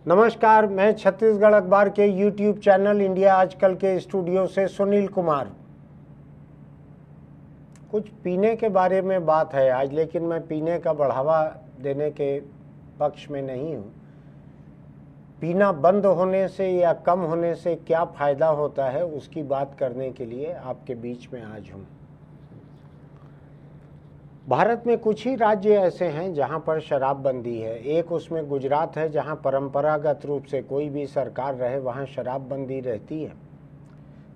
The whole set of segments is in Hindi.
नमस्कार, मैं छत्तीसगढ़ अखबार के YouTube चैनल इंडिया आजकल के स्टूडियो से सुनील कुमार। कुछ पीने के बारे में बात है आज, लेकिन मैं पीने का बढ़ावा देने के पक्ष में नहीं हूँ। पीना बंद होने से या कम होने से क्या फ़ायदा होता है उसकी बात करने के लिए आपके बीच में आज हूँ। भारत में कुछ ही राज्य ऐसे हैं जहां पर शराबबंदी है। एक उसमें गुजरात है, जहां परंपरागत रूप से कोई भी सरकार रहे वहां शराबबंदी रहती है।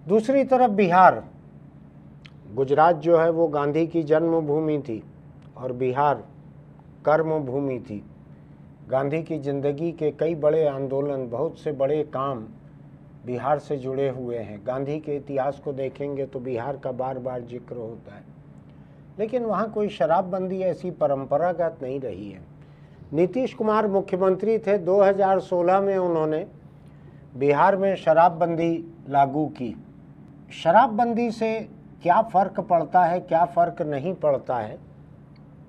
दूसरी तरफ बिहार, गुजरात जो है वो गांधी की जन्मभूमि थी और बिहार कर्मभूमि थी। गांधी की ज़िंदगी के कई बड़े आंदोलन, बहुत से बड़े काम बिहार से जुड़े हुए हैं। गांधी के इतिहास को देखेंगे तो बिहार का बार बार जिक्र होता है, लेकिन वहाँ कोई शराबबंदी ऐसी परंपरागत नहीं रही है। नीतीश कुमार मुख्यमंत्री थे, 2016 में उन्होंने बिहार में शराबबंदी लागू की। शराबबंदी से क्या फ़र्क पड़ता है, क्या फ़र्क नहीं पड़ता है,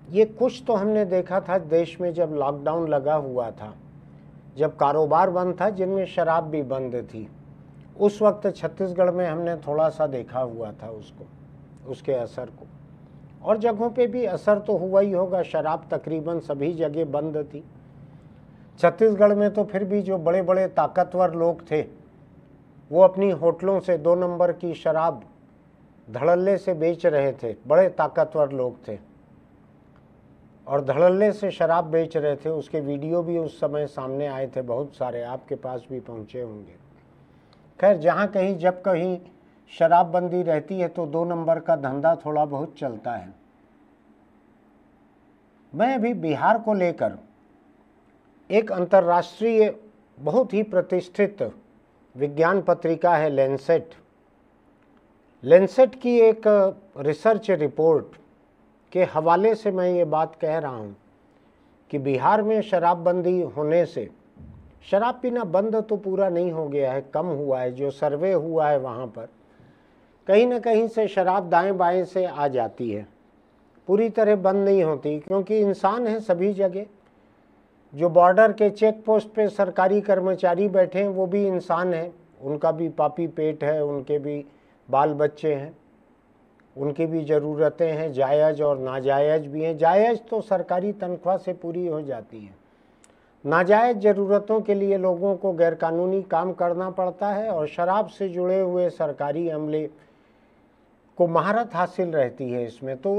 ये कुछ तो हमने देखा था देश में जब लॉकडाउन लगा हुआ था, जब कारोबार बंद था, जिनमें शराब भी बंद थी। उस वक्त छत्तीसगढ़ में हमने थोड़ा सा देखा हुआ था उसके असर को, और जगहों पे भी असर तो हुआ ही होगा। शराब तकरीबन सभी जगह बंद थी। छत्तीसगढ़ में तो फिर भी जो बड़े बड़े ताकतवर लोग थे वो अपनी होटलों से 2 नंबर की शराब धड़ल्ले से बेच रहे थे। बड़े ताकतवर लोग थे और धड़ल्ले से शराब बेच रहे थे। उसके वीडियो भी उस समय सामने आए थे, बहुत सारे, आपके पास भी पहुंचे होंगे। खैर, जहाँ कहीं जब कहीं शराबबंदी रहती है तो 2 नंबर का धंधा थोड़ा बहुत चलता है। मैं अभी बिहार को लेकर एक अंतर्राष्ट्रीय बहुत ही प्रतिष्ठित विज्ञान पत्रिका है लेंसेट की एक रिसर्च रिपोर्ट के हवाले से मैं ये बात कह रहा हूँ कि बिहार में शराबबंदी होने से शराब पीना बंद तो पूरा नहीं हो गया है, कम हुआ है। जो सर्वे हुआ है वहाँ पर कहीं ना कहीं से शराब दाएं बाएं से आ जाती है, पूरी तरह बंद नहीं होती, क्योंकि इंसान है सभी जगह। जो बॉर्डर के चेक पोस्ट पे सरकारी कर्मचारी बैठे हैं वो भी इंसान हैं, उनका भी पापी पेट है, उनके भी बाल बच्चे हैं, उनकी भी ज़रूरतें हैं, जायज़ और नाजायज़ भी हैं। जायज़ तो सरकारी तनख्वाह से पूरी हो जाती है, नाजायज़ ज़रूरतों के लिए लोगों को गैरकानूनी काम करना पड़ता है, और शराब से जुड़े हुए सरकारी अमले को महारत हासिल रहती है इसमें। तो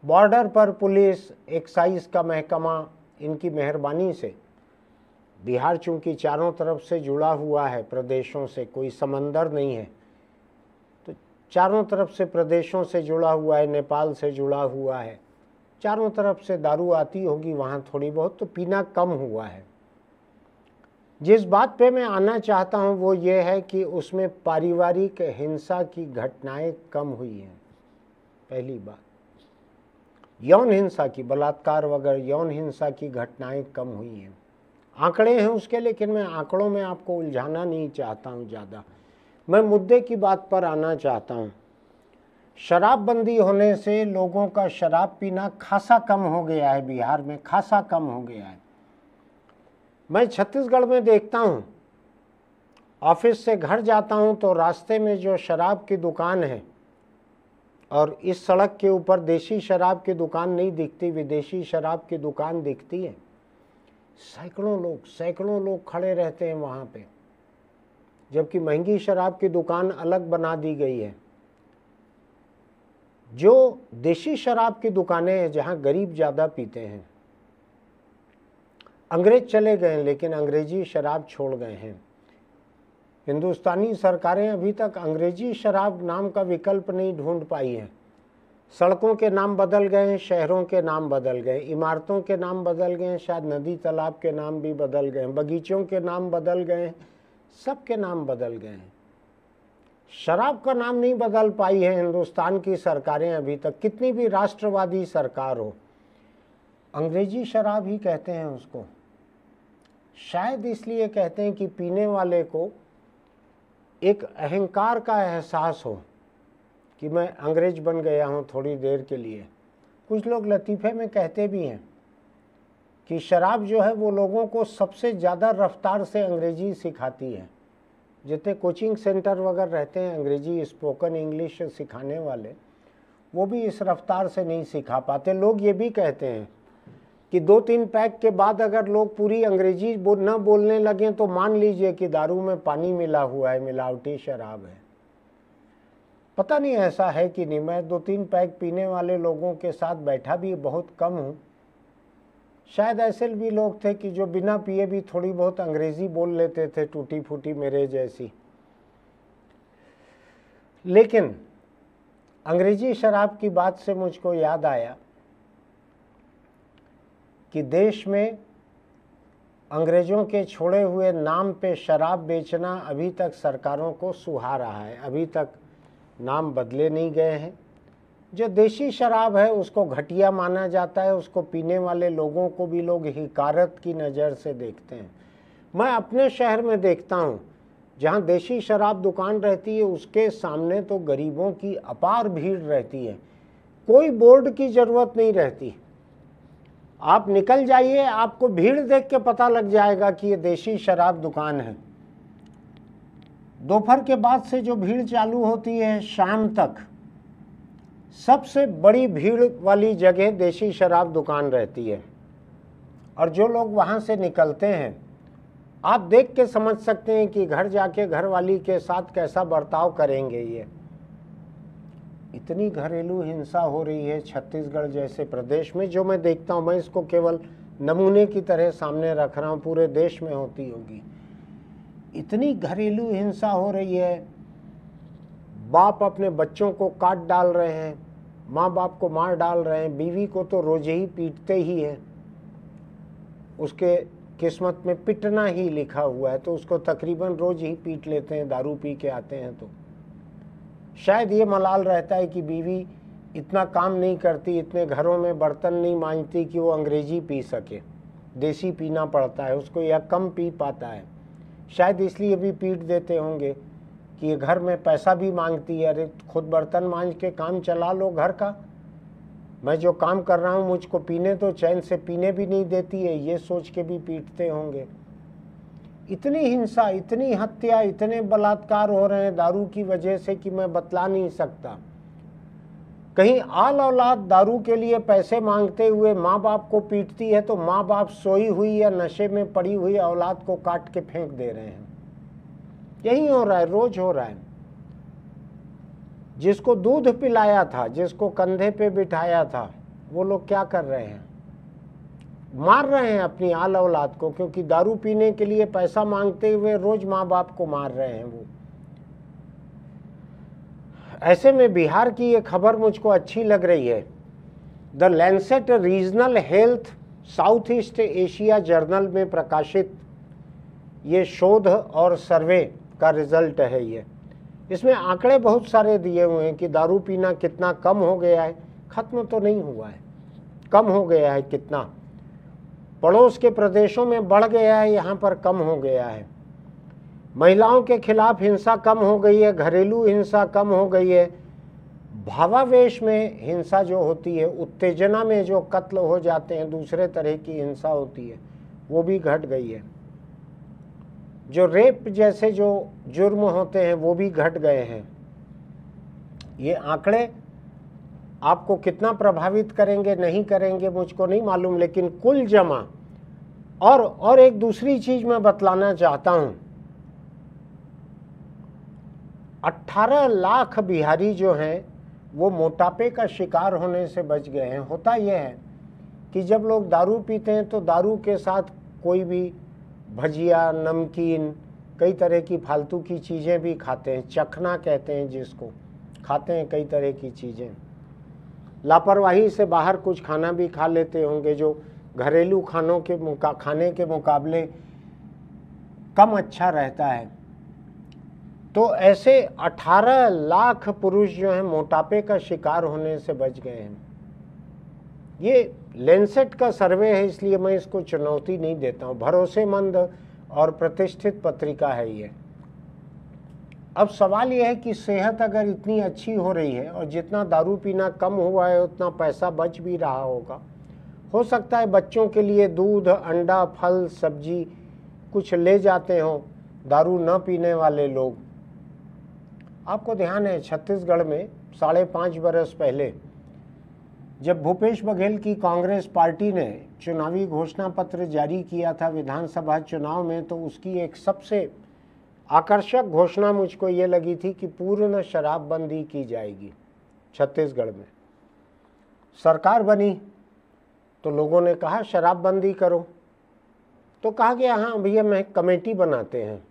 बॉर्डर पर पुलिस, एक्साइज का महकमा, इनकी मेहरबानी से बिहार चूँकि चारों तरफ से जुड़ा हुआ है प्रदेशों से, कोई समंदर नहीं है, तो चारों तरफ से प्रदेशों से जुड़ा हुआ है, नेपाल से जुड़ा हुआ है, चारों तरफ से दारू आती होगी वहाँ थोड़ी बहुत, तो पीना कम हुआ है। जिस बात पे मैं आना चाहता हूँ वो ये है कि उसमें पारिवारिक हिंसा की घटनाएं कम हुई हैं। पहली बात, यौन हिंसा की, बलात्कार वगैरह यौन हिंसा की घटनाएं कम हुई हैं। आंकड़े हैं उसके, लेकिन मैं आंकड़ों में आपको उलझाना नहीं चाहता हूँ ज़्यादा। मैं मुद्दे की बात पर आना चाहता हूँ। शराबबंदी होने से लोगों का शराब पीना खासा कम हो गया है, बिहार में खासा कम हो गया है। मैं छत्तीसगढ़ में देखता हूँ, ऑफिस से घर जाता हूँ तो रास्ते में जो शराब की दुकान है, और इस सड़क के ऊपर देसी शराब की दुकान नहीं दिखती, विदेशी शराब की दुकान दिखती है। सैकड़ों लोग खड़े रहते हैं वहाँ पे, जबकि महंगी शराब की दुकान अलग बना दी गई है। जो देशी शराब की दुकानें हैं जहाँ गरीब ज़्यादा पीते हैं, अंग्रेज चले गए लेकिन अंग्रेजी शराब छोड़ गए हैं। हिंदुस्तानी सरकारें अभी तक अंग्रेजी शराब नाम का विकल्प नहीं ढूंढ पाई हैं। सड़कों के नाम बदल गए हैं, शहरों के नाम बदल गए, इमारतों के नाम बदल गए, शायद नदी तालाब के नाम भी बदल गए, बगीचों के नाम बदल गए, सबके नाम बदल गए हैं। शराब का नाम नहीं बदल पाई है हिंदुस्तान की सरकारें अभी तक, कितनी भी राष्ट्रवादी सरकार हो। अंग्रेजी शराब ही कहते हैं उसको। शायद इसलिए कहते हैं कि पीने वाले को एक अहंकार का एहसास हो कि मैं अंग्रेज बन गया हूँ थोड़ी देर के लिए। कुछ लोग लतीफ़े में कहते भी हैं कि शराब जो है वो लोगों को सबसे ज़्यादा रफ्तार से अंग्रेजी सिखाती है। जितने कोचिंग सेंटर वगैरह रहते हैं अंग्रेजी स्पोकन इंग्लिश सिखाने वाले, वो भी इस रफ्तार से नहीं सिखा पाते। लोग ये भी कहते हैं कि 2-3 पैक के बाद अगर लोग पूरी अंग्रेजी न बोलने लगें तो मान लीजिए कि दारू में पानी मिला हुआ है, मिलावटी शराब है। पता नहीं ऐसा है कि नहीं। मैं 2-3 पैक पीने वाले लोगों के साथ बैठा भी बहुत कम हूँ। शायद ऐसे भी लोग थे कि जो बिना पिए भी थोड़ी बहुत अंग्रेजी बोल लेते थे, टूटी फूटी मेरे जैसी। लेकिन अंग्रेजी शराब की बात से मुझको याद आया कि देश में अंग्रेज़ों के छोड़े हुए नाम पे शराब बेचना अभी तक सरकारों को सुहा रहा है। अभी तक नाम बदले नहीं गए हैं। जो देशी शराब है उसको घटिया माना जाता है, उसको पीने वाले लोगों को भी लोग हिकारत की नज़र से देखते हैं। मैं अपने शहर में देखता हूँ जहाँ देशी शराब दुकान रहती है उसके सामने तो गरीबों की अपार भीड़ रहती है। कोई बोर्ड की ज़रूरत नहीं रहती, आप निकल जाइए, आपको भीड़ देख के पता लग जाएगा कि ये देशी शराब दुकान है। दोपहर के बाद से जो भीड़ चालू होती है शाम तक, सबसे बड़ी भीड़ वाली जगह देशी शराब दुकान रहती है। और जो लोग वहाँ से निकलते हैं, आप देख के समझ सकते हैं कि घर जाके घरवाली के साथ कैसा बर्ताव करेंगे। ये इतनी घरेलू हिंसा हो रही है छत्तीसगढ़ जैसे प्रदेश में, जो मैं देखता हूँ। मैं इसको केवल नमूने की तरह सामने रख रहा हूँ, पूरे देश में होती होगी। इतनी घरेलू हिंसा हो रही है, बाप अपने बच्चों को काट डाल रहे हैं, माँ बाप को मार डाल रहे हैं, बीवी को तो रोज ही पीटते ही हैं। उसके किस्मत में पिटना ही लिखा हुआ है, तो उसको तकरीबन रोज ही पीट लेते हैं, दारू पी के आते हैं। तो शायद ये मलाल रहता है कि बीवी इतना काम नहीं करती, इतने घरों में बर्तन नहीं मांजती कि वो अंग्रेजी पी सके, देसी पीना पड़ता है उसको, या कम पी पाता है। शायद इसलिए भी पीट देते होंगे कि ये घर में पैसा भी मांगती है। अरे खुद बर्तन मांज के काम चला लो घर का, मैं जो काम कर रहा हूँ मुझको पीने तो चैन से पीने भी नहीं देती है, ये सोच के भी पीटते होंगे। इतनी हिंसा, इतनी हत्या, इतने बलात्कार हो रहे हैं दारू की वजह से कि मैं बतला नहीं सकता। कहीं आल औलाद दारू के लिए पैसे मांगते हुए माँ बाप को पीटती है तो माँ बाप सोई हुई या नशे में पड़ी हुई औलाद को काट के फेंक दे रहे हैं। यही हो रहा है, रोज हो रहा है। जिसको दूध पिलाया था, जिसको कंधे पे बिठाया था, वो लोग क्या कर रहे हैं? मार रहे हैं अपनी आल औलाद को, क्योंकि दारू पीने के लिए पैसा मांगते हुए रोज माँ बाप को मार रहे हैं वो। ऐसे में बिहार की ये खबर मुझको अच्छी लग रही है। The Lancet regional health south east Asia journal में प्रकाशित ये शोध और सर्वे का रिजल्ट है ये। इसमें आंकड़े बहुत सारे दिए हुए हैं कि दारू पीना कितना कम हो गया है। खत्म तो नहीं हुआ है, कम हो गया है कितना। पड़ोस के प्रदेशों में बढ़ गया है, यहाँ पर कम हो गया है। महिलाओं के खिलाफ हिंसा कम हो गई है, घरेलू हिंसा कम हो गई है। भावावेश में हिंसा जो होती है, उत्तेजना में जो कत्ल हो जाते हैं, दूसरे तरह की हिंसा होती है, वो भी घट गई है। जो रेप जैसे जो जुर्म होते हैं वो भी घट गए हैं। ये आंकड़े आपको कितना प्रभावित करेंगे नहीं करेंगे मुझको नहीं मालूम, लेकिन कुल जमा। और एक दूसरी चीज मैं बतलाना चाहता हूं, 18 लाख बिहारी जो हैं वो मोटापे का शिकार होने से बच गए हैं। होता यह है कि जब लोग दारू पीते हैं तो दारू के साथ कोई भी भजिया, नमकीन, कई तरह की फालतू की चीज़ें भी खाते हैं, चखना कहते हैं जिसको, खाते हैं कई तरह की चीज़ें। लापरवाही से बाहर कुछ खाना भी खा लेते होंगे जो घरेलू खाने के मुकाबले कम अच्छा रहता है। तो ऐसे 18 लाख पुरुष जो हैं मोटापे का शिकार होने से बच गए हैं। ये लैंसेट का सर्वे है, इसलिए मैं इसको चुनौती नहीं देता हूँ। भरोसेमंद और प्रतिष्ठित पत्रिका है ये। अब सवाल यह है कि सेहत अगर इतनी अच्छी हो रही है और जितना दारू पीना कम हुआ है उतना पैसा बच भी रहा होगा, हो सकता है बच्चों के लिए दूध, अंडा, फल, सब्जी कुछ ले जाते हों दारू न पीने वाले लोग। आपको ध्यान है छत्तीसगढ़ में 5.5 बरस पहले जब भूपेश बघेल की कांग्रेस पार्टी ने चुनावी घोषणा पत्र जारी किया था विधानसभा चुनाव में, तो उसकी एक सबसे आकर्षक घोषणा मुझको ये लगी थी कि पूर्ण शराबबंदी की जाएगी छत्तीसगढ़ में। सरकार बनी तो लोगों ने कहा शराबबंदी करो, तो कहा गया हाँ भैया मैं कमेटी बनाते हैं।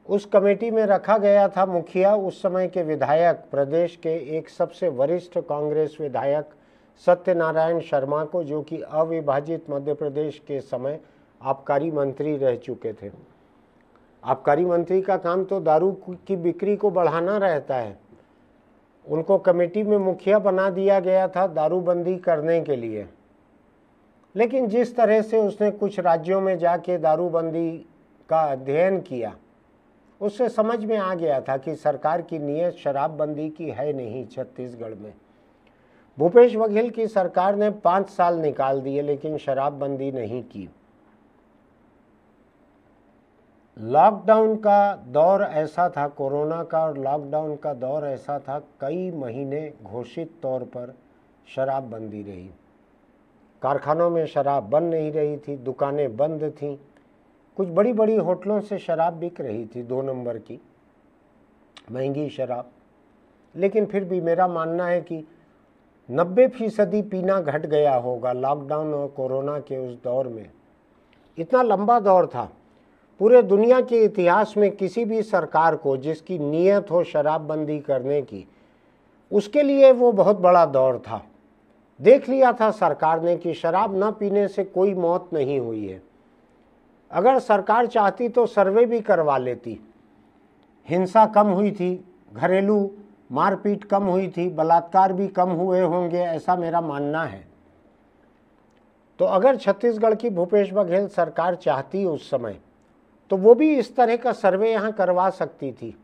उस कमेटी में रखा गया था मुखिया उस समय के विधायक, प्रदेश के एक सबसे वरिष्ठ कांग्रेस विधायक सत्यनारायण शर्मा को, जो कि अविभाजित मध्य प्रदेश के समय आबकारी मंत्री रह चुके थे। आबकारी मंत्री का काम तो दारू की बिक्री को बढ़ाना रहता है। उनको कमेटी में मुखिया बना दिया गया था दारूबंदी करने के लिए। लेकिन जिस तरह से उसने कुछ राज्यों में जाके दारूबंदी का अध्ययन किया, उससे समझ में आ गया था कि सरकार की नीयत शराबबंदी की है नहीं छत्तीसगढ़ में। भूपेश बघेल की सरकार ने 5 साल निकाल दिए लेकिन शराबबंदी नहीं की। लॉकडाउन का दौर ऐसा था, कोरोना का और लॉकडाउन का दौर ऐसा था, कई महीने घोषित तौर पर शराबबंदी रही। कारखानों में शराब बन नहीं रही थी, दुकानें बंद थीं, कुछ बड़ी बड़ी होटलों से शराब बिक रही थी 2 नंबर की महंगी शराब। लेकिन फिर भी मेरा मानना है कि 90% पीना घट गया होगा लॉकडाउन और कोरोना के उस दौर में। इतना लंबा दौर था, पूरे दुनिया के इतिहास में किसी भी सरकार को जिसकी नीयत हो शराबबंदी करने की, उसके लिए वो बहुत बड़ा दौर था। देख लिया था सरकार ने कि शराब न पीने से कोई मौत नहीं हुई है। अगर सरकार चाहती तो सर्वे भी करवा लेती। हिंसा कम हुई थी, घरेलू मारपीट कम हुई थी, बलात्कार भी कम हुए होंगे, ऐसा मेरा मानना है। तो अगर छत्तीसगढ़ की भूपेश बघेल सरकार चाहती उस समय, तो वो भी इस तरह का सर्वे यहाँ करवा सकती थी।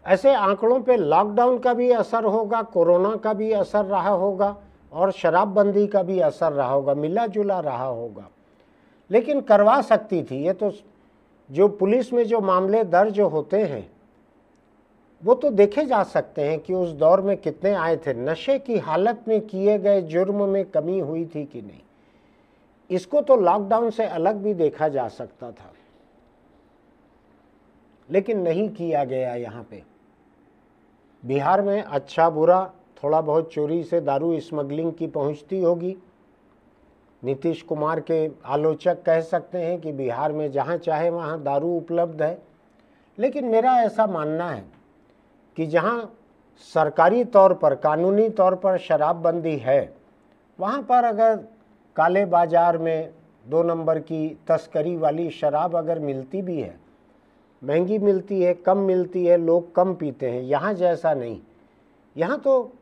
ऐसे आंकड़ों पे लॉकडाउन का भी असर होगा, कोरोना का भी असर रहा होगा और शराबबंदी का भी असर रहा होगा, मिला जुला रहा होगा, लेकिन करवा सकती थी। ये तो जो पुलिस में जो मामले दर्ज होते हैं वो तो देखे जा सकते हैं कि उस दौर में कितने आए थे। नशे की हालत में किए गए जुर्म में कमी हुई थी कि नहीं, इसको तो लॉकडाउन से अलग भी देखा जा सकता था, लेकिन नहीं किया गया। यहाँ पे बिहार में अच्छा बुरा थोड़ा बहुत चोरी से दारू स्मगलिंग की पहुँचती होगी। नीतीश कुमार के आलोचक कह सकते हैं कि बिहार में जहाँ चाहे वहाँ दारू उपलब्ध है, लेकिन मेरा ऐसा मानना है कि जहाँ सरकारी तौर पर, कानूनी तौर पर शराबबंदी है, वहाँ पर अगर काले बाज़ार में 2 नंबर की तस्करी वाली शराब अगर मिलती भी है, महंगी मिलती है, कम मिलती है, लोग कम पीते हैं। यहाँ जैसा नहीं, यहाँ तो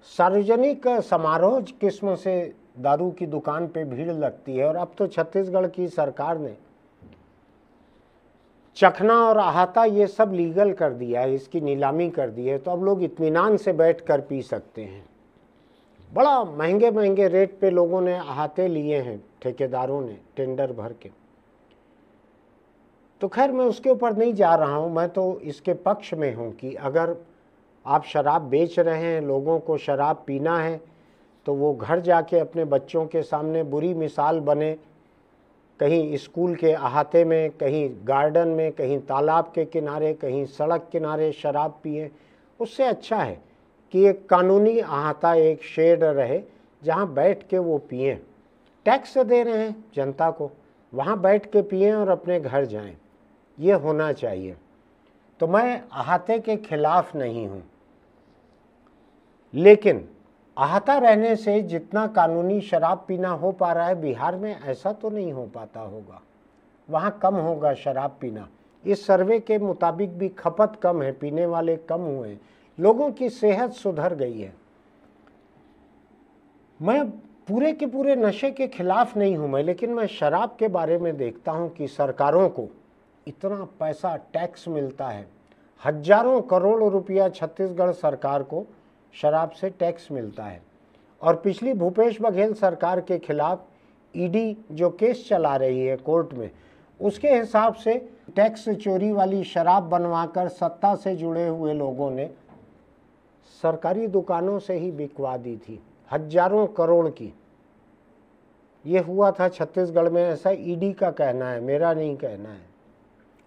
सार्वजनिक समारोह किस्म से दारू की दुकान पे भीड़ लगती है। और अब तो छत्तीसगढ़ की सरकार ने चखना और अहाता ये सब लीगल कर दिया है, इसकी नीलामी कर दी है, तो अब लोग इत्मीनान से बैठ कर पी सकते हैं। बड़ा महंगे महंगे रेट पे लोगों ने अहाते लिए हैं, ठेकेदारों ने टेंडर भर के। तो खैर मैं उसके ऊपर नहीं जा रहा हूँ, मैं तो इसके पक्ष में हूँ कि अगर आप शराब बेच रहे हैं, लोगों को शराब पीना है, तो वो घर जाके अपने बच्चों के सामने बुरी मिसाल बने। कहीं स्कूल के अहाते में, कहीं गार्डन में, कहीं तालाब के किनारे, कहीं सड़क किनारे शराब पिए। उससे अच्छा है कि एक कानूनी अहाता, एक शेड रहे जहाँ बैठ के वो पिएं। टैक्स दे रहे हैं जनता को, वहाँ बैठ के पिएं और अपने घर जाएं, ये होना चाहिए। तो मैं अहाते के खिलाफ नहीं हूँ, लेकिन अहाता रहने से जितना कानूनी शराब पीना हो पा रहा है बिहार में, ऐसा तो नहीं हो पाता होगा। वहाँ कम होगा शराब पीना। इस सर्वे के मुताबिक भी खपत कम है, पीने वाले कम हुए हैं, लोगों की सेहत सुधर गई है। मैं पूरे के पूरे नशे के खिलाफ नहीं हूँ मैं, लेकिन मैं शराब के बारे में देखता हूँ कि सरकारों को इतना पैसा टैक्स मिलता है, हजारों करोड़ रुपया छत्तीसगढ़ सरकार को शराब से टैक्स मिलता है। और पिछली भूपेश बघेल सरकार के खिलाफ ईडी जो केस चला रही है कोर्ट में, उसके हिसाब से टैक्स चोरी वाली शराब बनवाकर सत्ता से जुड़े हुए लोगों ने सरकारी दुकानों से ही बिकवा दी थी, हजारों करोड़ की। ये हुआ था छत्तीसगढ़ में, ऐसा ईडी का कहना है, मेरा नहीं कहना है।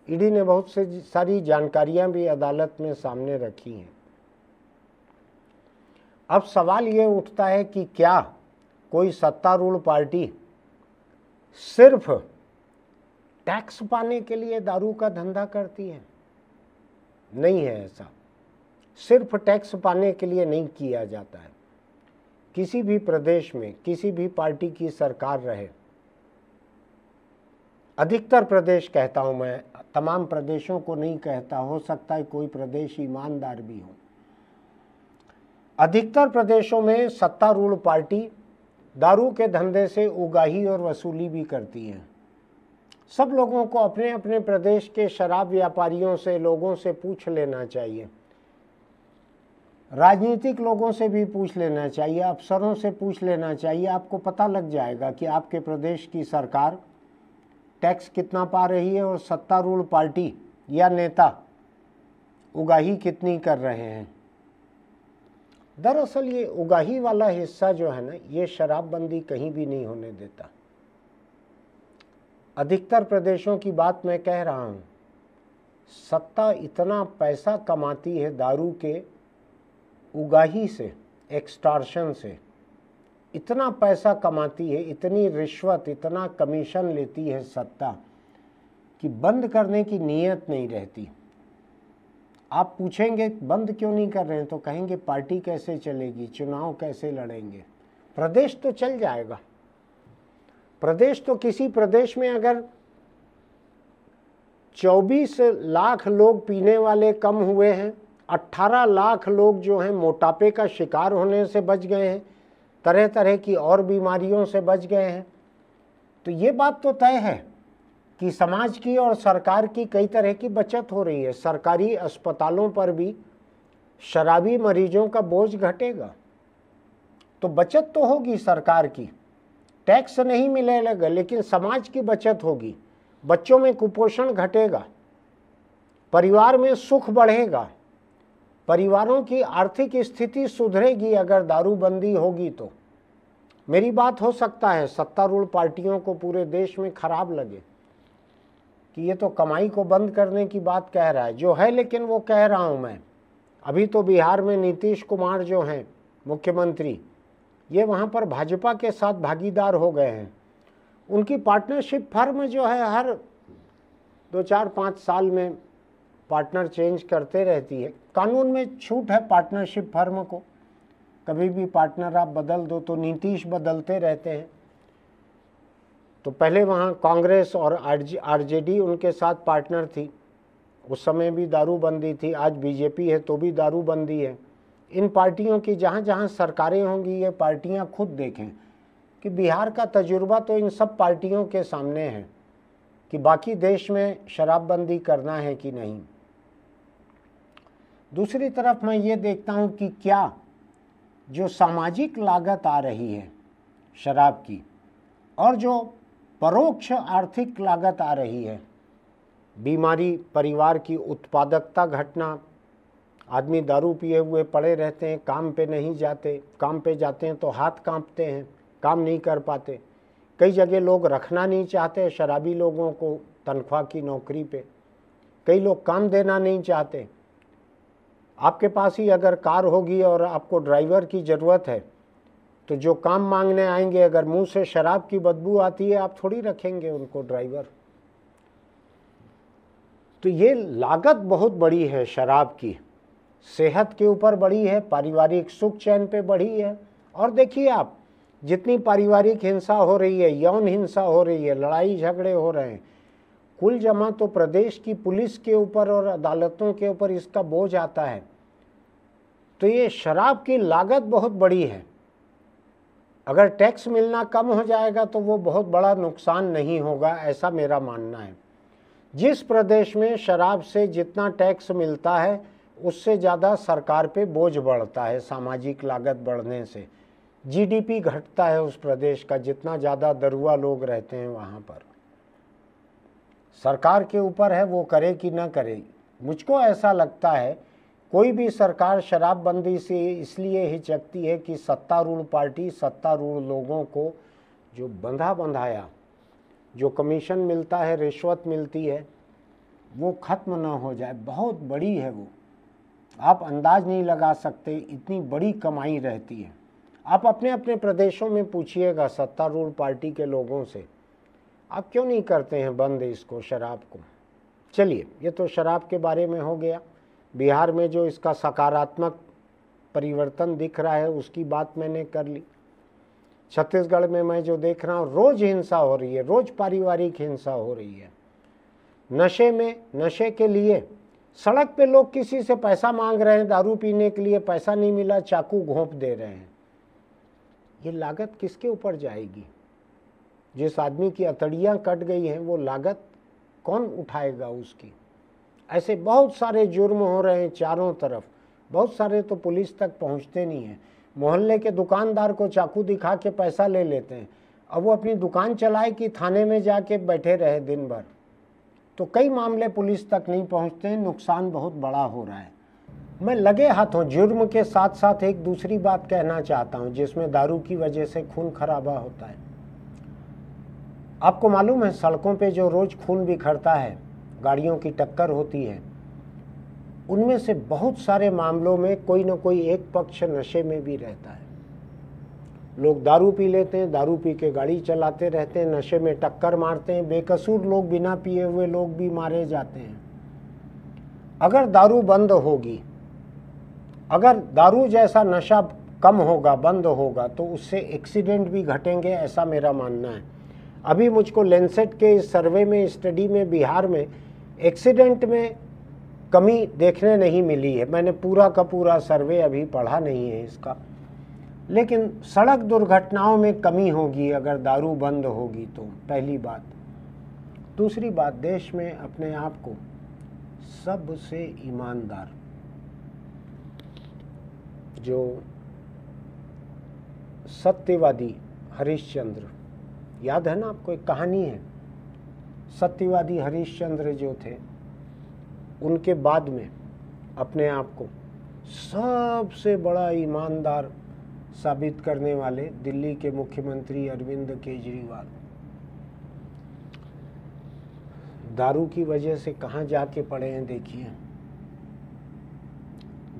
ईडी ने बहुत से सारी जानकारियां भी अदालत में सामने रखी हैं। अब सवाल ये उठता है कि क्या कोई सत्तारूढ़ पार्टी सिर्फ टैक्स पाने के लिए दारू का धंधा करती है? नहीं है ऐसा, सिर्फ टैक्स पाने के लिए नहीं किया जाता है। किसी भी प्रदेश में किसी भी पार्टी की सरकार रहे, अधिकतर प्रदेश कहता हूं मैं, तमाम प्रदेशों को नहीं कहता, हो सकता है कोई प्रदेश ईमानदार भी हो। अधिकतर प्रदेशों में सत्तारूढ़ पार्टी दारू के धंधे से उगाही और वसूली भी करती है। सब लोगों को अपने अपने प्रदेश के शराब व्यापारियों से, लोगों से पूछ लेना चाहिए, राजनीतिक लोगों से भी पूछ लेना चाहिए, अफसरों से पूछ लेना चाहिए। आपको पता लग जाएगा कि आपके प्रदेश की सरकार टैक्स कितना पा रही है और सत्तारूढ़ पार्टी या नेता उगाही कितनी कर रहे हैं। दरअसल ये उगाही वाला हिस्सा जो है ना, ये शराबबंदी कहीं भी नहीं होने देता। अधिकतर प्रदेशों की बात मैं कह रहा हूँ, सत्ता इतना पैसा कमाती है दारू के उगाही से, एक्सटॉर्शन से, इतना पैसा कमाती है, इतनी रिश्वत, इतना कमीशन लेती है सत्ता कि बंद करने की नीयत नहीं रहती। आप पूछेंगे बंद क्यों नहीं कर रहे हैं, तो कहेंगे पार्टी कैसे चलेगी, चुनाव कैसे लड़ेंगे। प्रदेश तो चल जाएगा। प्रदेश तो, किसी प्रदेश में अगर 24 लाख लोग पीने वाले कम हुए हैं, 18 लाख लोग जो हैं मोटापे का शिकार होने से बच गए हैं, तरह तरह की और बीमारियों से बच गए हैं, तो ये बात तो तय है कि समाज की और सरकार की कई तरह की बचत हो रही है। सरकारी अस्पतालों पर भी शराबी मरीजों का बोझ घटेगा, तो बचत तो होगी सरकार की, टैक्स नहीं मिलेगा लेकिन समाज की बचत होगी। बच्चों में कुपोषण घटेगा, परिवार में सुख बढ़ेगा, परिवारों की आर्थिक स्थिति सुधरेगी अगर दारूबंदी होगी तो। मेरी बात हो सकता है सत्तारूढ़ पार्टियों को पूरे देश में खराब लगे कि ये तो कमाई को बंद करने की बात कह रहा है, जो है, लेकिन वो कह रहा हूँ मैं। अभी तो बिहार में नीतीश कुमार जो हैं मुख्यमंत्री, ये वहाँ पर भाजपा के साथ भागीदार हो गए हैं। उनकी पार्टनरशिप फर्म जो है हर 2-4-5 साल में पार्टनर चेंज करते रहती है। कानून में छूट है पार्टनरशिप फर्म को, कभी भी पार्टनर आप बदल दो, तो नीतीश बदलते रहते हैं। तो पहले वहाँ कांग्रेस और आरजेडी उनके साथ पार्टनर थी, उस समय भी दारूबंदी थी। आज बीजेपी है तो भी दारूबंदी है। इन पार्टियों की जहाँ जहाँ सरकारें होंगी, ये पार्टियाँ खुद देखें कि बिहार का तजुर्बा तो इन सब पार्टियों के सामने है कि बाकी देश में शराबबंदी करना है कि नहीं। दूसरी तरफ मैं ये देखता हूँ कि क्या जो सामाजिक लागत आ रही है शराब की, और जो परोक्ष आर्थिक लागत आ रही है, बीमारी, परिवार की उत्पादकता घटना, आदमी दारू पिए हुए पड़े रहते हैं, काम पे नहीं जाते, काम पे जाते हैं तो हाथ कांपते हैं, काम नहीं कर पाते। कई जगह लोग रखना नहीं चाहते शराबी लोगों को तनख्वाह की नौकरी पे, कई लोग काम देना नहीं चाहते। आपके पास ही अगर कार होगी और आपको ड्राइवर की ज़रूरत है, तो जो काम मांगने आएंगे अगर मुंह से शराब की बदबू आती है, आप थोड़ी रखेंगे उनको ड्राइवर। तो ये लागत बहुत बड़ी है शराब की, सेहत के ऊपर बड़ी है, पारिवारिक सुख चैन पे बढ़ी है। और देखिए आप, जितनी पारिवारिक हिंसा हो रही है, यौन हिंसा हो रही है, लड़ाई झगड़े हो रहे हैं, कुल जमा तो प्रदेश की पुलिस के ऊपर और अदालतों के ऊपर इसका बोझ आता है। तो ये शराब की लागत बहुत बड़ी है। अगर टैक्स मिलना कम हो जाएगा तो वो बहुत बड़ा नुकसान नहीं होगा, ऐसा मेरा मानना है। जिस प्रदेश में शराब से जितना टैक्स मिलता है उससे ज़्यादा सरकार पे बोझ बढ़ता है सामाजिक लागत बढ़ने से। जीडीपी घटता है उस प्रदेश का, जितना ज़्यादा दरुआ लोग रहते हैं वहाँ पर। सरकार के ऊपर है वो करे कि ना करे। मुझको ऐसा लगता है कोई भी सरकार शराबबंदी से इसलिए हिचकती है कि सत्तारूढ़ पार्टी, सत्तारूढ़ लोगों को जो बंधा बंधाया, जो कमीशन मिलता है, रिश्वत मिलती है, वो ख़त्म ना हो जाए। बहुत बड़ी है वो, आप अंदाज नहीं लगा सकते, इतनी बड़ी कमाई रहती है। आप अपने अपने प्रदेशों में पूछिएगा सत्तारूढ़ पार्टी के लोगों से, आप क्यों नहीं करते हैं बंद इसको, शराब को। चलिए, ये तो शराब के बारे में हो गया। बिहार में जो इसका सकारात्मक परिवर्तन दिख रहा है उसकी बात मैंने कर ली। छत्तीसगढ़ में मैं जो देख रहा हूँ, रोज़ हिंसा हो रही है, रोज़ पारिवारिक हिंसा हो रही है। नशे में, नशे के लिए सड़क पे लोग किसी से पैसा मांग रहे हैं, दारू पीने के लिए पैसा नहीं मिला, चाकू घोंप दे रहे हैं। ये लागत किसके ऊपर जाएगी? जिस आदमी की अतड़ियाँ कट गई हैं वो लागत कौन उठाएगा उसकी? ऐसे बहुत सारे जुर्म हो रहे हैं चारों तरफ, बहुत सारे तो पुलिस तक पहुंचते नहीं हैं। मोहल्ले के दुकानदार को चाकू दिखा के पैसा ले लेते हैं, अब वो अपनी दुकान चलाए कि थाने में जाके बैठे रहे दिन भर। तो कई मामले पुलिस तक नहीं पहुंचते हैं, नुकसान बहुत बड़ा हो रहा है। मैं लगे हाथों जुर्म के साथ साथ एक दूसरी बात कहना चाहता हूं, जिसमें दारू की वजह से खून खराबा होता है। आपको मालूम है सड़कों पे जो रोज़ खून बिखरता है, गाड़ियों की टक्कर होती है, उनमें से बहुत सारे मामलों में कोई ना कोई एक पक्ष नशे में भी रहता है। लोग दारू पी लेते हैं, दारू पी के गाड़ी चलाते रहते हैं, नशे में टक्कर मारते हैं, बेकसूर लोग, बिना पिए हुए लोग भी मारे जाते हैं। अगर दारू बंद होगी, अगर दारू जैसा नशा कम होगा, बंद होगा, तो उससे एक्सीडेंट भी घटेंगे, ऐसा मेरा मानना है। अभी मुझको लेंसेट के इस सर्वे में, स्टडी में बिहार में एक्सीडेंट में कमी देखने नहीं मिली है। मैंने पूरा का पूरा सर्वे अभी पढ़ा नहीं है इसका, लेकिन सड़क दुर्घटनाओं में कमी होगी अगर दारू बंद होगी तो, पहली बात। दूसरी बात, देश में अपने आप को सबसे ईमानदार, जो सत्यवादी हरिश्चंद्र, याद है ना आपको, एक कहानी है, सत्यवादी हरिश्चंद्र जो थे, उनके बाद में अपने आप को सबसे बड़ा ईमानदार साबित करने वाले दिल्ली के मुख्यमंत्री अरविंद केजरीवाल दारू की वजह से कहाँ जाके पड़े हैं देखिए।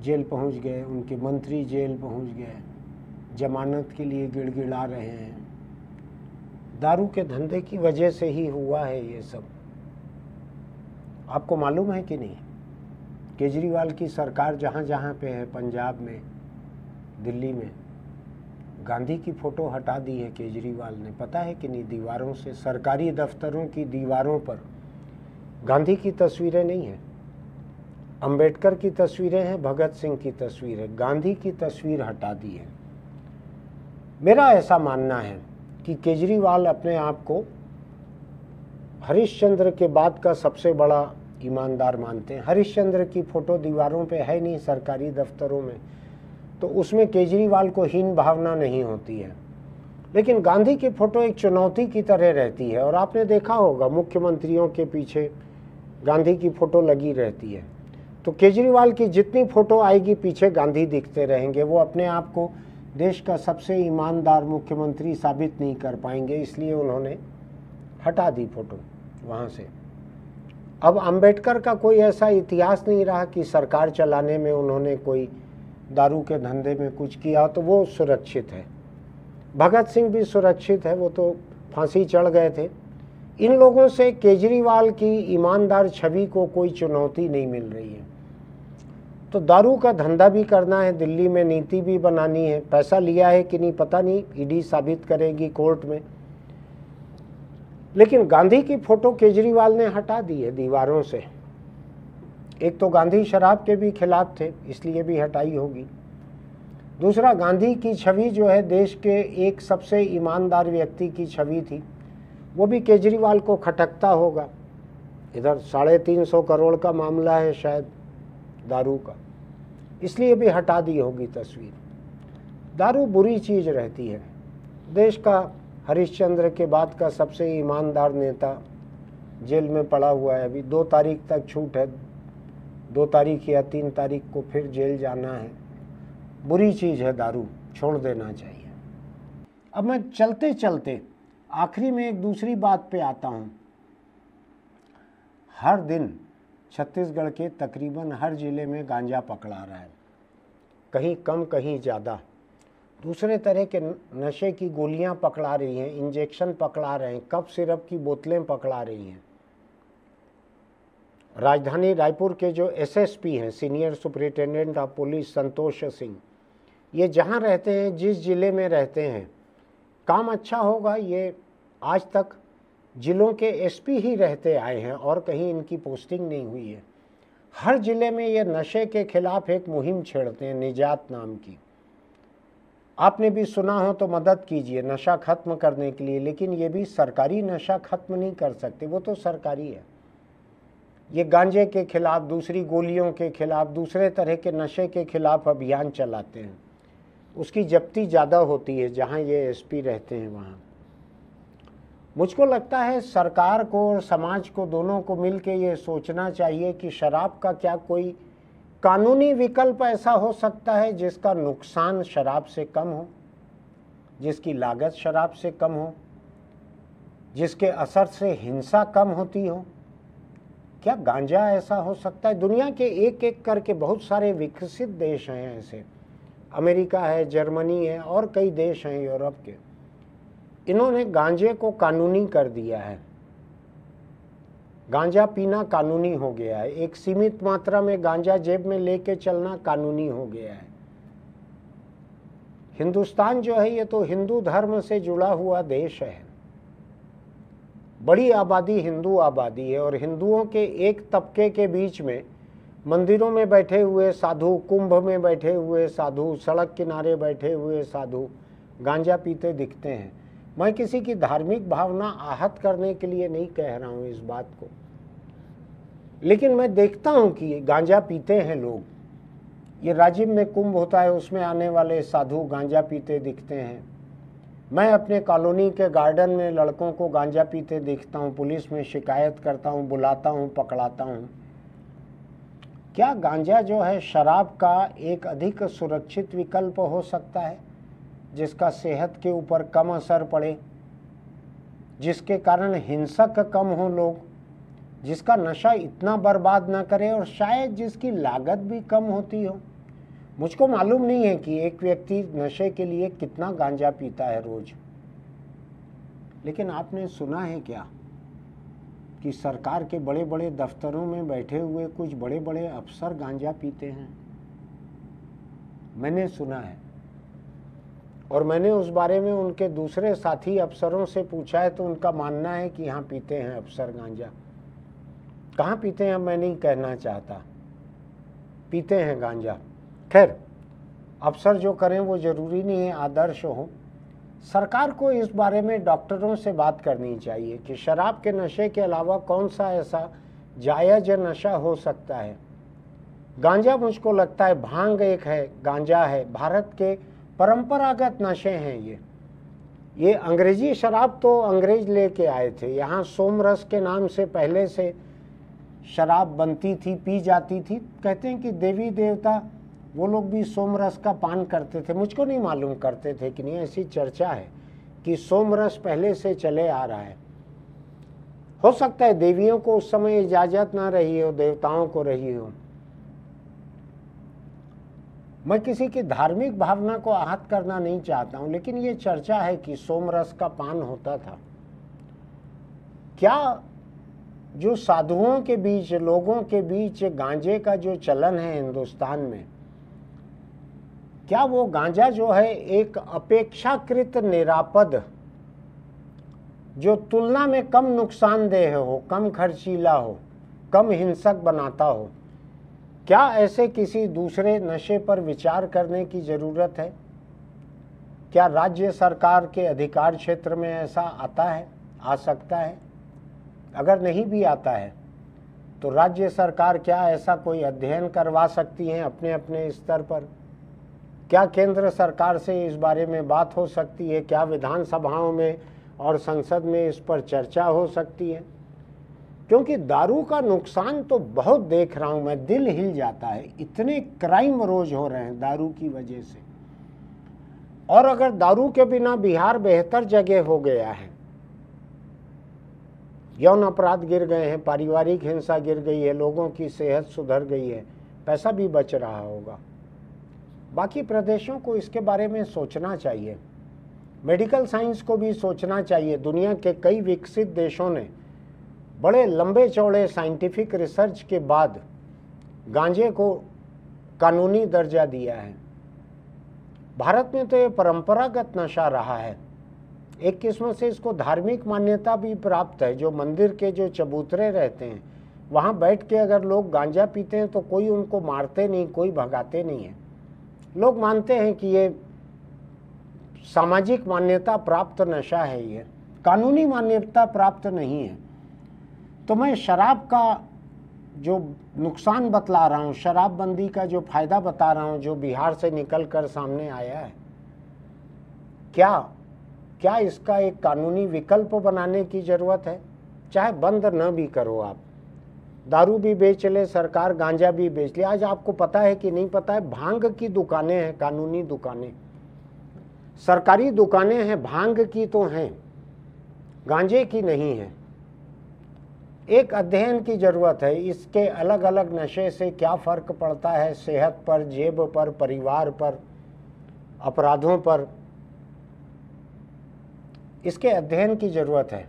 जेल पहुंच गए, उनके मंत्री जेल पहुंच गए, जमानत के लिए गिड़गिड़ा रहे हैं। दारू के धंधे की वजह से ही हुआ है ये सब। आपको मालूम है कि नहीं, केजरीवाल की सरकार जहाँ जहाँ पे है, पंजाब में, दिल्ली में, गांधी की फ़ोटो हटा दी है केजरीवाल ने, पता है कि नहीं? दीवारों से, सरकारी दफ्तरों की दीवारों पर गांधी की तस्वीरें नहीं हैं, अंबेडकर की तस्वीरें हैं, भगत सिंह की तस्वीर है, गांधी की तस्वीर हटा दी है। मेरा ऐसा मानना है कि केजरीवाल अपने आप को हरिश्चंद्र के बाद का सबसे बड़ा ईमानदार मानते हैं। हरिश्चंद्र की फ़ोटो दीवारों पे है नहीं सरकारी दफ्तरों में, तो उसमें केजरीवाल को हीन भावना नहीं होती है। लेकिन गांधी की फ़ोटो एक चुनौती की तरह रहती है, और आपने देखा होगा मुख्यमंत्रियों के पीछे गांधी की फ़ोटो लगी रहती है। तो केजरीवाल की जितनी फ़ोटो आएगी पीछे गांधी दिखते रहेंगे। वो अपने आप को देश का सबसे ईमानदार मुख्यमंत्री साबित नहीं कर पाएंगे, इसलिए उन्होंने हटा दी फ़ोटो वहाँ से। अब अंबेडकर का कोई ऐसा इतिहास नहीं रहा कि सरकार चलाने में उन्होंने कोई दारू के धंधे में कुछ किया, तो वो सुरक्षित है। भगत सिंह भी सुरक्षित है, वो तो फांसी चढ़ गए थे। इन लोगों से केजरीवाल की ईमानदार छवि को कोई चुनौती नहीं मिल रही है। तो दारू का धंधा भी करना है, दिल्ली में नीति भी बनानी है, पैसा लिया है कि नहीं पता नहीं, ईडी साबित करेगी कोर्ट में। लेकिन गांधी की फ़ोटो केजरीवाल ने हटा दी है दीवारों से। एक तो गांधी शराब के भी खिलाफ थे, इसलिए भी हटाई होगी। दूसरा, गांधी की छवि जो है देश के एक सबसे ईमानदार व्यक्ति की छवि थी, वो भी केजरीवाल को खटकता होगा। इधर 350 करोड़ का मामला है शायद दारू का, इसलिए भी हटा दी होगी तस्वीर। दारू बुरी चीज़ रहती है। देश का हरिश्चंद्र के बाद का सबसे ईमानदार नेता जेल में पड़ा हुआ है, अभी 2 तारीख तक छूट है, 2 तारीख या 3 तारीख को फिर जेल जाना है। बुरी चीज़ है दारू, छोड़ देना चाहिए। अब मैं चलते चलते आखिरी में एक दूसरी बात पे आता हूँ। हर दिन छत्तीसगढ़ के तकरीबन हर ज़िले में गांजा पकड़ा रहा है, कहीं कम कहीं ज़्यादा। दूसरे तरह के नशे की गोलियां पकड़ा रही हैं, इंजेक्शन पकड़ा रहे हैं, कफ सिरप की बोतलें पकड़ा रही हैं। राजधानी रायपुर के जो एसएसपी हैं, senior superintendent of police Santosh Singh, ये जहां रहते हैं, जिस ज़िले में रहते हैं, काम अच्छा होगा, ये आज तक ज़िलों के एसपी ही रहते आए हैं और कहीं इनकी पोस्टिंग नहीं हुई है। हर ज़िले में ये नशे के खिलाफ एक मुहिम छेड़ते हैं, निजात नाम की। आपने भी सुना हो तो मदद कीजिए नशा खत्म करने के लिए, लेकिन ये भी सरकारी नशा खत्म नहीं कर सकते, वो तो सरकारी है। ये गांजे के खिलाफ, दूसरी गोलियों के खिलाफ, दूसरे तरह के नशे के खिलाफ अभियान चलाते हैं। उसकी जब्ती ज़्यादा होती है जहाँ ये एसपी रहते हैं वहाँ। मुझको लगता है सरकार को और समाज को, दोनों को मिल के ये सोचना चाहिए कि शराब का क्या कोई कानूनी विकल्प ऐसा हो सकता है जिसका नुकसान शराब से कम हो, जिसकी लागत शराब से कम हो, जिसके असर से हिंसा कम होती हो। क्या गांजा ऐसा हो सकता है? दुनिया के एक एक करके बहुत सारे विकसित देश हैं ऐसे, अमेरिका है, जर्मनी है और कई देश हैं यूरोप के, इन्होंने गांजे को कानूनी कर दिया है। गांजा पीना कानूनी हो गया है, एक सीमित मात्रा में गांजा जेब में लेके चलना कानूनी हो गया है। हिंदुस्तान जो है ये तो हिंदू धर्म से जुड़ा हुआ देश है, बड़ी आबादी हिंदू आबादी है, और हिंदुओं के एक तबके के बीच में मंदिरों में बैठे हुए साधु, कुंभ में बैठे हुए साधु, सड़क किनारे बैठे हुए साधु गांजा पीते दिखते हैं। मैं किसी की धार्मिक भावना आहत करने के लिए नहीं कह रहा हूँ इस बात को, लेकिन मैं देखता हूँ कि गांजा पीते हैं लोग। ये राजिम में कुंभ होता है, उसमें आने वाले साधु गांजा पीते दिखते हैं। मैं अपने कॉलोनी के गार्डन में लड़कों को गांजा पीते देखता हूँ, पुलिस में शिकायत करता हूँ, बुलाता हूँ, पकड़ाता हूँ। क्या गांजा जो है शराब का एक अधिक सुरक्षित विकल्प हो सकता है, जिसका सेहत के ऊपर कम असर पड़े, जिसके कारण हिंसक कम हो लोग, जिसका नशा इतना बर्बाद ना करे और शायद जिसकी लागत भी कम होती हो? मुझको मालूम नहीं है कि एक व्यक्ति नशे के लिए कितना गांजा पीता है रोज, लेकिन आपने सुना है क्या कि सरकार के बड़े बड़े दफ्तरों में बैठे हुए कुछ बड़े बड़े अफसर गांजा पीते हैं? मैंने सुना है, और मैंने उस बारे में उनके दूसरे साथी अफसरों से पूछा है तो उनका मानना है कि यहाँ पीते हैं अफसर गांजा। कहाँ पीते हैं मैं नहीं कहना चाहता, पीते हैं गांजा। खैर, अफसर जो करें वो ज़रूरी नहीं है आदर्श हो। सरकार को इस बारे में डॉक्टरों से बात करनी चाहिए कि शराब के नशे के अलावा कौन सा ऐसा जायज़ नशा हो सकता है। गांजा मुझको लगता है, भांग एक है, गांजा है, भारत के परंपरागत नशे हैं ये अंग्रेजी शराब तो अंग्रेज लेके आए थे। यहाँ सोमरस के नाम से पहले से शराब बनती थी, पी जाती थी। कहते हैं कि देवी देवता वो लोग भी सोमरस का पान करते थे। मुझको नहीं मालूम करते थे कि नहीं, ऐसी चर्चा है कि सोमरस पहले से चले आ रहा है। हो सकता है देवियों को उस समय इजाज़त ना रही हो, देवताओं को रही हो। मैं किसी की धार्मिक भावना को आहत करना नहीं चाहता हूं, लेकिन ये चर्चा है कि सोमरस का पान होता था। क्या जो साधुओं के बीच, लोगों के बीच गांजे का जो चलन है हिंदुस्तान में, क्या वो गांजा जो है एक अपेक्षाकृत निरापद, जो तुलना में कम नुकसानदेह हो, कम खर्चीला हो, कम हिंसक बनाता हो, क्या ऐसे किसी दूसरे नशे पर विचार करने की ज़रूरत है? क्या राज्य सरकार के अधिकार क्षेत्र में ऐसा आता है, आ सकता है? अगर नहीं भी आता है तो राज्य सरकार क्या ऐसा कोई अध्ययन करवा सकती हैं अपने अपने स्तर पर क्या केंद्र सरकार से इस बारे में बात हो सकती है? क्या विधानसभाओं में और संसद में इस पर चर्चा हो सकती है? क्योंकि दारू का नुकसान तो बहुत देख रहा हूं मैं, दिल हिल जाता है। इतने क्राइम रोज हो रहे हैं दारू की वजह से। और अगर दारू के बिना बिहार बेहतर जगह हो गया है, यौन अपराध गिर गए हैं, पारिवारिक हिंसा गिर गई है, लोगों की सेहत सुधर गई है, पैसा भी बच रहा होगा। बाकी प्रदेशों को इसके बारे में सोचना चाहिए, मेडिकल साइंस को भी सोचना चाहिए। दुनिया के कई विकसित देशों ने बड़े लंबे चौड़े साइंटिफिक रिसर्च के बाद गांजे को कानूनी दर्जा दिया है। भारत में तो ये परंपरागत नशा रहा है, एक किस्म से इसको धार्मिक मान्यता भी प्राप्त है। जो मंदिर के जो चबूतरे रहते हैं वहाँ बैठ के अगर लोग गांजा पीते हैं तो कोई उनको मारते नहीं, कोई भगाते नहीं है। लोग मानते हैं कि ये सामाजिक मान्यता प्राप्त नशा है, ये कानूनी मान्यता प्राप्त नहीं है। तो मैं शराब का जो नुकसान बतला रहा हूँ, शराबबंदी का जो फायदा बता रहा हूँ, जो बिहार से निकल कर सामने आया है, क्या इसका एक कानूनी विकल्प बनाने की ज़रूरत है? चाहे बंद न भी करो आप, दारू भी बेच ले सरकार, गांजा भी बेच ले। आज आपको पता है कि नहीं पता है, भांग की दुकानें हैं, कानूनी दुकानें, सरकारी दुकानें हैं, भांग की तो हैं, गांजे की नहीं है। एक अध्ययन की ज़रूरत है, इसके अलग अलग नशे से क्या फ़र्क पड़ता है सेहत पर, जेब पर, परिवार पर, अपराधों पर। इसके अध्ययन की ज़रूरत है।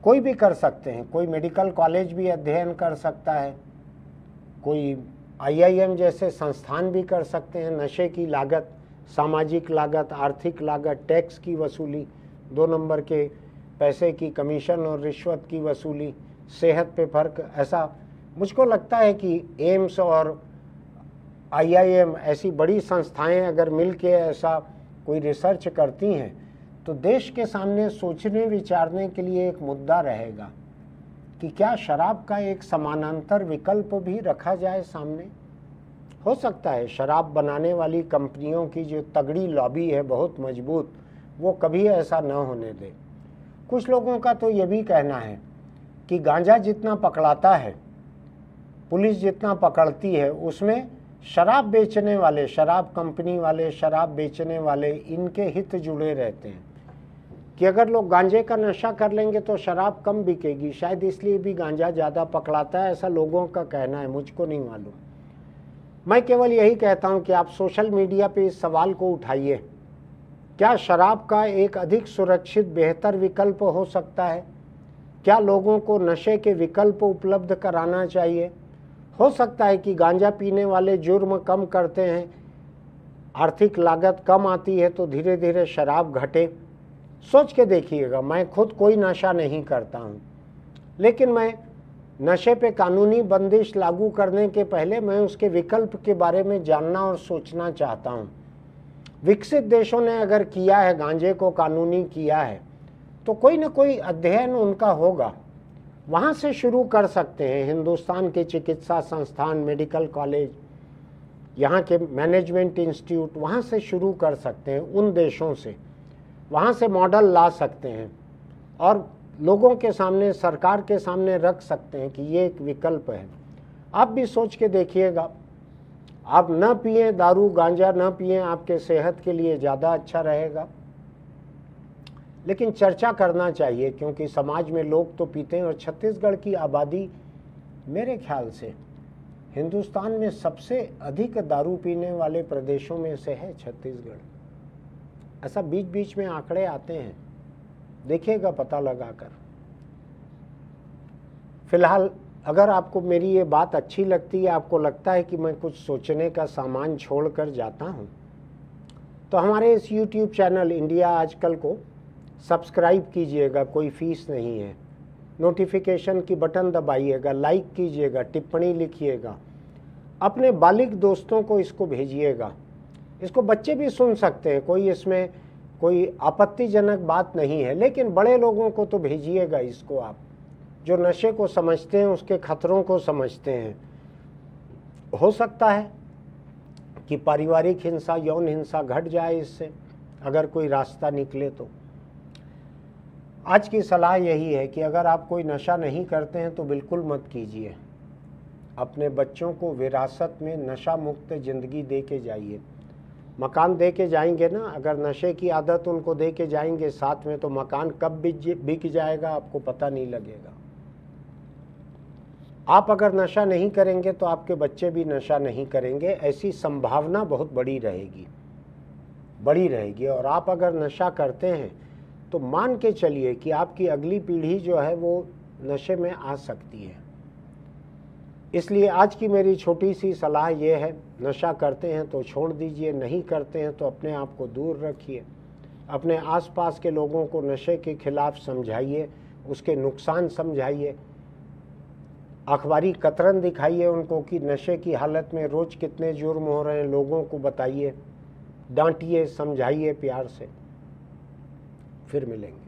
कोई भी कर सकते हैं, कोई मेडिकल कॉलेज भी अध्ययन कर सकता है, कोई IIM जैसे संस्थान भी कर सकते हैं। नशे की लागत, सामाजिक लागत, आर्थिक लागत, टैक्स की वसूली, 2 नंबर के पैसे की कमीशन और रिश्वत की वसूली, सेहत पे फ़र्क, ऐसा मुझको लगता है कि एम्स और IIM ऐसी बड़ी संस्थाएं अगर मिल के ऐसा कोई रिसर्च करती हैं तो देश के सामने सोचने विचारने के लिए एक मुद्दा रहेगा कि क्या शराब का एक समानांतर विकल्प भी रखा जाए सामने। हो सकता है शराब बनाने वाली कंपनियों की जो तगड़ी लॉबी है बहुत मजबूत, वो कभी ऐसा न होने दे। कुछ लोगों का तो ये भी कहना है कि गांजा जितना पकड़ाता है, पुलिस जितना पकड़ती है, उसमें शराब बेचने वाले, शराब कंपनी वाले, शराब बेचने वाले, इनके हित जुड़े रहते हैं कि अगर लोग गांजे का नशा कर लेंगे तो शराब कम बिकेगी, शायद इसलिए भी गांजा ज़्यादा पकड़ाता है, ऐसा लोगों का कहना है, मुझको नहीं मालूम। मैं केवल यही कहता हूं कि आप सोशल मीडिया पे इस सवाल को उठाइए, क्या शराब का एक अधिक सुरक्षित बेहतर विकल्प हो सकता है? क्या लोगों को नशे के विकल्प उपलब्ध कराना चाहिए? हो सकता है कि गांजा पीने वाले जुर्म कम करते हैं, आर्थिक लागत कम आती है तो धीरे धीरे शराब घटे। सोच के देखिएगा, मैं खुद कोई नशा नहीं करता हूँ, लेकिन मैं नशे पे कानूनी बंदिश लागू करने के पहले मैं उसके विकल्प के बारे में जानना और सोचना चाहता हूँ। विकसित देशों ने अगर किया है, गांजे को कानूनी किया है, तो कोई ना कोई अध्ययन उनका होगा, वहाँ से शुरू कर सकते हैं। हिंदुस्तान के चिकित्सा संस्थान, मेडिकल कॉलेज, यहाँ के मैनेजमेंट इंस्टीट्यूट, वहाँ से शुरू कर सकते हैं, उन देशों से, वहाँ से मॉडल ला सकते हैं और लोगों के सामने, सरकार के सामने रख सकते हैं कि ये एक विकल्प है। आप भी सोच के देखिएगा, आप न पिए दारू, गांजा न पिए, आपके सेहत के लिए ज़्यादा अच्छा रहेगा। लेकिन चर्चा करना चाहिए क्योंकि समाज में लोग तो पीते हैं और छत्तीसगढ़ की आबादी मेरे ख्याल से हिंदुस्तान में सबसे अधिक दारू पीने वाले प्रदेशों में से है छत्तीसगढ़। ऐसा बीच बीच में आंकड़े आते हैं, देखिएगा पता लगाकर। फिलहाल अगर आपको मेरी ये बात अच्छी लगती है, आपको लगता है कि मैं कुछ सोचने का सामान छोड़कर जाता हूँ, तो हमारे इस YouTube चैनल इंडिया आजकल को सब्सक्राइब कीजिएगा, कोई फीस नहीं है। नोटिफिकेशन की बटन दबाइएगा, लाइक कीजिएगा, टिप्पणी लिखिएगा, अपने बालिग दोस्तों को इसको भेजिएगा। इसको बच्चे भी सुन सकते हैं, कोई इसमें कोई आपत्तिजनक बात नहीं है, लेकिन बड़े लोगों को तो भेजिएगा इसको, आप जो नशे को समझते हैं, उसके खतरों को समझते हैं। हो सकता है कि पारिवारिक हिंसा, यौन हिंसा घट जाए इससे, अगर कोई रास्ता निकले तो। आज की सलाह यही है कि अगर आप कोई नशा नहीं करते हैं तो बिल्कुल मत कीजिए। अपने बच्चों को विरासत में नशा मुक्त ज़िंदगी दे के जाइए। मकान दे के जाएंगे ना, अगर नशे की आदत उनको दे के जाएंगे साथ में, तो मकान कब बिक जाएगा आपको पता नहीं लगेगा। आप अगर नशा नहीं करेंगे तो आपके बच्चे भी नशा नहीं करेंगे, ऐसी संभावना बहुत बड़ी रहेगी। और आप अगर नशा करते हैं तो मान के चलिए कि आपकी अगली पीढ़ी जो है वो नशे में आ सकती है। इसलिए आज की मेरी छोटी सी सलाह ये है, नशा करते हैं तो छोड़ दीजिए, नहीं करते हैं तो अपने आप को दूर रखिए। अपने आसपास के लोगों को नशे के खिलाफ समझाइए, उसके नुकसान समझाइए, अखबारी कतरन दिखाइए उनको कि नशे की हालत में रोज़ कितने जुर्म हो रहे हैं, लोगों को बताइए, डांटिए, समझाइए प्यार से। फिर मिलेंगे।